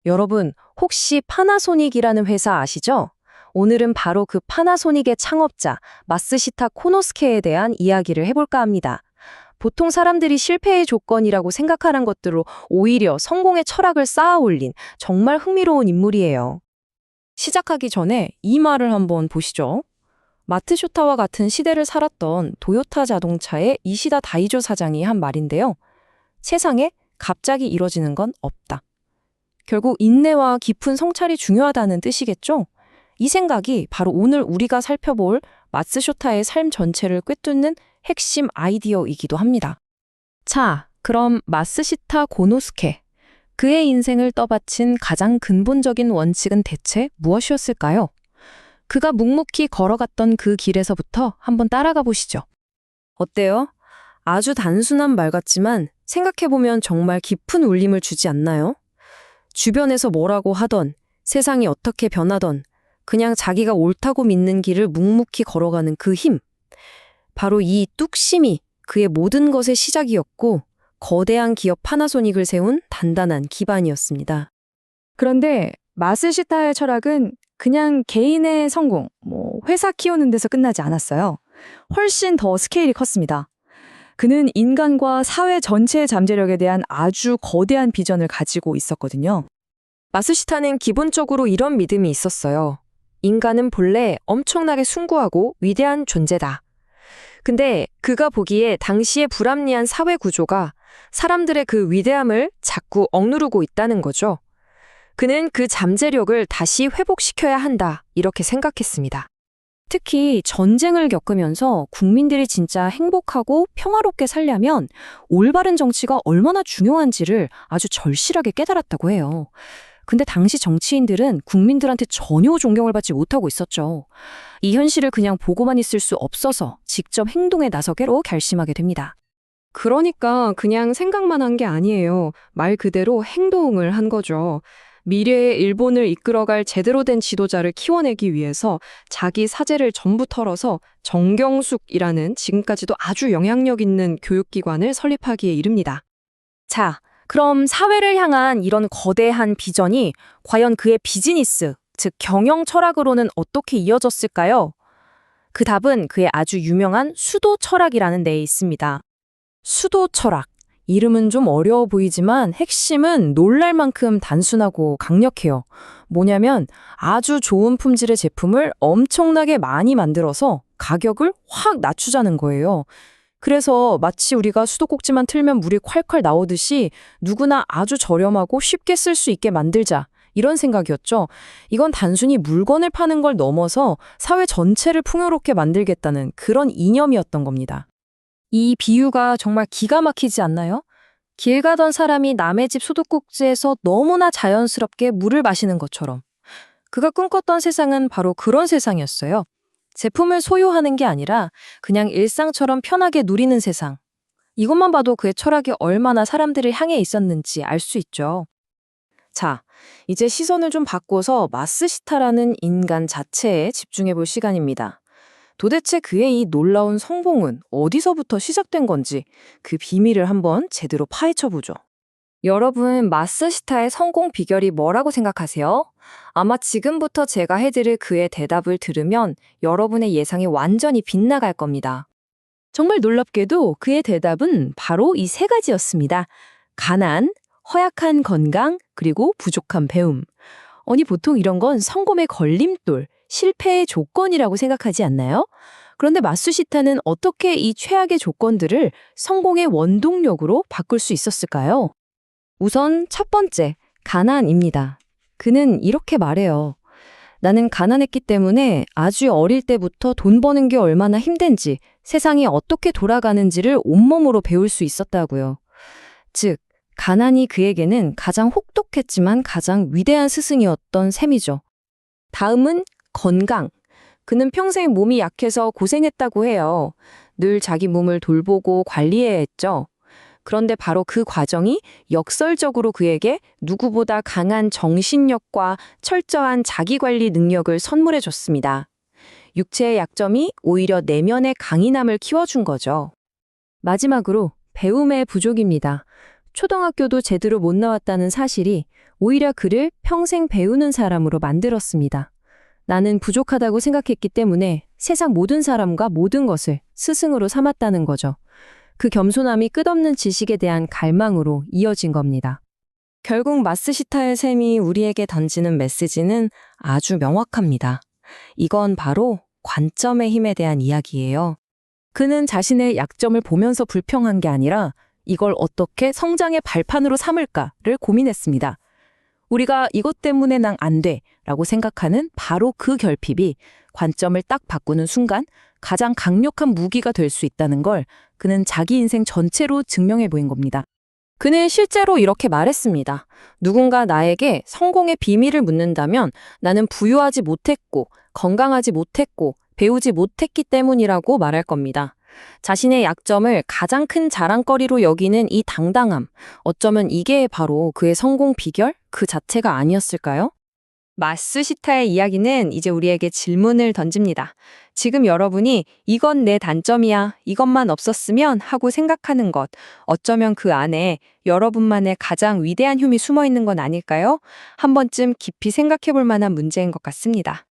여러분, 혹시 파나소닉이라는 회사 아시죠? 오늘은 바로 그 파나소닉의 창업자 마쓰시타 코노스케에 대한 이야기를 해볼까 합니다. 보통 사람들이 실패의 조건이라고 생각하는 것들로 오히려 성공의 철학을 쌓아 올린 정말 흥미로운 인물이에요. 시작하기 전에 이 말을 한번 보시죠. 마츠쇼타와 같은 시대를 살았던 도요타 자동차의 이시다 다이조 사장이 한 말인데요. 세상에 갑자기 이뤄지는 건 없다. 결국 인내와 깊은 성찰이 중요하다는 뜻이겠죠? 이 생각이 바로 오늘 우리가 살펴볼 마츠쇼타의 삶 전체를 꿰뚫는 핵심 아이디어이기도 합니다. 자, 그럼 마쓰시타 고노스케. 그의 인생을 떠받친 가장 근본적인 원칙은 대체 무엇이었을까요? 그가 묵묵히 걸어갔던 그 길에서부터 한번 따라가 보시죠. 어때요? 아주 단순한 말 같지만 생각해보면 정말 깊은 울림을 주지 않나요? 주변에서 뭐라고 하던, 세상이 어떻게 변하던, 그냥 자기가 옳다고 믿는 길을 묵묵히 걸어가는 그 힘. 바로 이 뚝심이 그의 모든 것의 시작이었고 거대한 기업 파나소닉을 세운 단단한 기반이었습니다. 그런데 마쓰시타의 철학은 그냥 개인의 성공, 회사 키우는 데서 끝나지 않았어요. 훨씬 더 스케일이 컸습니다. 그는 인간과 사회 전체의 잠재력에 대한 아주 거대한 비전을 가지고 있었거든요. 마쓰시타는 기본적으로 이런 믿음이 있었어요. 인간은 본래 엄청나게 숭고하고 위대한 존재다. 근데 그가 보기에 당시의 불합리한 사회 구조가 사람들의 그 위대함을 자꾸 억누르고 있다는 거죠. 그는 그 잠재력을 다시 회복시켜야 한다, 이렇게 생각했습니다. 특히 전쟁을 겪으면서 국민들이 진짜 행복하고 평화롭게 살려면 올바른 정치가 얼마나 중요한지를 아주 절실하게 깨달았다고 해요. 근데 당시 정치인들은 국민들한테 전혀 존경을 받지 못하고 있었죠. 이 현실을 그냥 보고만 있을 수 없어서 직접 행동에 나서기로 결심하게 됩니다. 그러니까 그냥 생각만 한 게 아니에요. 말 그대로 행동을 한 거죠. 미래의 일본을 이끌어갈 제대로 된 지도자를 키워내기 위해서 자기 사재를 전부 털어서 정경숙이라는 지금까지도 아주 영향력 있는 교육기관을 설립하기에 이릅니다. 자, 그럼 사회를 향한 이런 거대한 비전이 과연 그의 비즈니스, 즉 경영 철학으로는 어떻게 이어졌을까요? 그 답은 그의 아주 유명한 수도 철학이라는 데에 있습니다. 수도 철학. 이름은 좀 어려워 보이지만 핵심은 놀랄 만큼 단순하고 강력해요. 뭐냐면 아주 좋은 품질의 제품을 엄청나게 많이 만들어서 가격을 확 낮추자는 거예요. 그래서 마치 우리가 수도꼭지만 틀면 물이 콸콸 나오듯이 누구나 아주 저렴하고 쉽게 쓸 수 있게 만들자. 이런 생각이었죠. 이건 단순히 물건을 파는 걸 넘어서 사회 전체를 풍요롭게 만들겠다는 그런 이념이었던 겁니다. 이 비유가 정말 기가 막히지 않나요? 길 가던 사람이 남의 집 수도꼭지에서 너무나 자연스럽게 물을 마시는 것처럼. 그가 꿈꿨던 세상은 바로 그런 세상이었어요. 제품을 소유하는 게 아니라 그냥 일상처럼 편하게 누리는 세상. 이것만 봐도 그의 철학이 얼마나 사람들을 향해 있었는지 알 수 있죠. 자, 이제 시선을 좀 바꿔서 마쓰시타라는 인간 자체에 집중해 볼 시간입니다. 도대체 그의 이 놀라운 성공은 어디서부터 시작된 건지 그 비밀을 한번 제대로 파헤쳐 보죠. 여러분, 마쓰시타의 성공 비결이 뭐라고 생각하세요? 아마 지금부터 제가 해드릴 그의 대답을 들으면 여러분의 예상이 완전히 빗나갈 겁니다. 정말 놀랍게도 그의 대답은 바로 이 세 가지였습니다. 가난, 허약한 건강, 그리고 부족한 배움. 아니, 보통 이런 건 성공의 걸림돌, 실패의 조건이라고 생각하지 않나요? 그런데 마쓰시타는 어떻게 이 최악의 조건들을 성공의 원동력으로 바꿀 수 있었을까요? 우선 첫 번째, 가난입니다. 그는 이렇게 말해요. 나는 가난했기 때문에 아주 어릴 때부터 돈 버는 게 얼마나 힘든지, 세상이 어떻게 돌아가는지를 온몸으로 배울 수 있었다고요. 즉, 가난이 그에게는 가장 혹독했지만 가장 위대한 스승이었던 셈이죠. 다음은 건강. 그는 평생 몸이 약해서 고생했다고 해요. 늘 자기 몸을 돌보고 관리해야 했죠. 그런데 바로 그 과정이 역설적으로 그에게 누구보다 강한 정신력과 철저한 자기관리 능력을 선물해 줬습니다. 육체의 약점이 오히려 내면의 강인함을 키워준 거죠. 마지막으로 배움의 부족입니다. 초등학교도 제대로 못 나왔다는 사실이 오히려 그를 평생 배우는 사람으로 만들었습니다. 나는 부족하다고 생각했기 때문에 세상 모든 사람과 모든 것을 스승으로 삼았다는 거죠. 그 겸손함이 끝없는 지식에 대한 갈망으로 이어진 겁니다. 결국 마스시타의 셈이 우리에게 던지는 메시지는 아주 명확합니다. 이건 바로 관점의 힘에 대한 이야기예요. 그는 자신의 약점을 보면서 불평한 게 아니라 이걸 어떻게 성장의 발판으로 삼을까를 고민했습니다. 우리가 이것 때문에 난 안 돼 라고 생각하는 바로 그 결핍이 관점을 딱 바꾸는 순간 가장 강력한 무기가 될 수 있다는 걸 그는 자기 인생 전체로 증명해 보인 겁니다. 그는 실제로 이렇게 말했습니다. 누군가 나에게 성공의 비밀을 묻는다면 나는 부유하지 못했고 건강하지 못했고 배우지 못했기 때문이라고 말할 겁니다. 자신의 약점을 가장 큰 자랑거리로 여기는 이 당당함, 어쩌면 이게 바로 그의 성공 비결 그 자체가 아니었을까요? 마스시타의 이야기는 이제 우리에게 질문을 던집니다. 지금 여러분이 이건 내 단점이야, 이것만 없었으면 하고 생각하는 것, 어쩌면 그 안에 여러분만의 가장 위대한 힘이 숨어 있는 건 아닐까요? 한 번쯤 깊이 생각해 볼 만한 문제인 것 같습니다.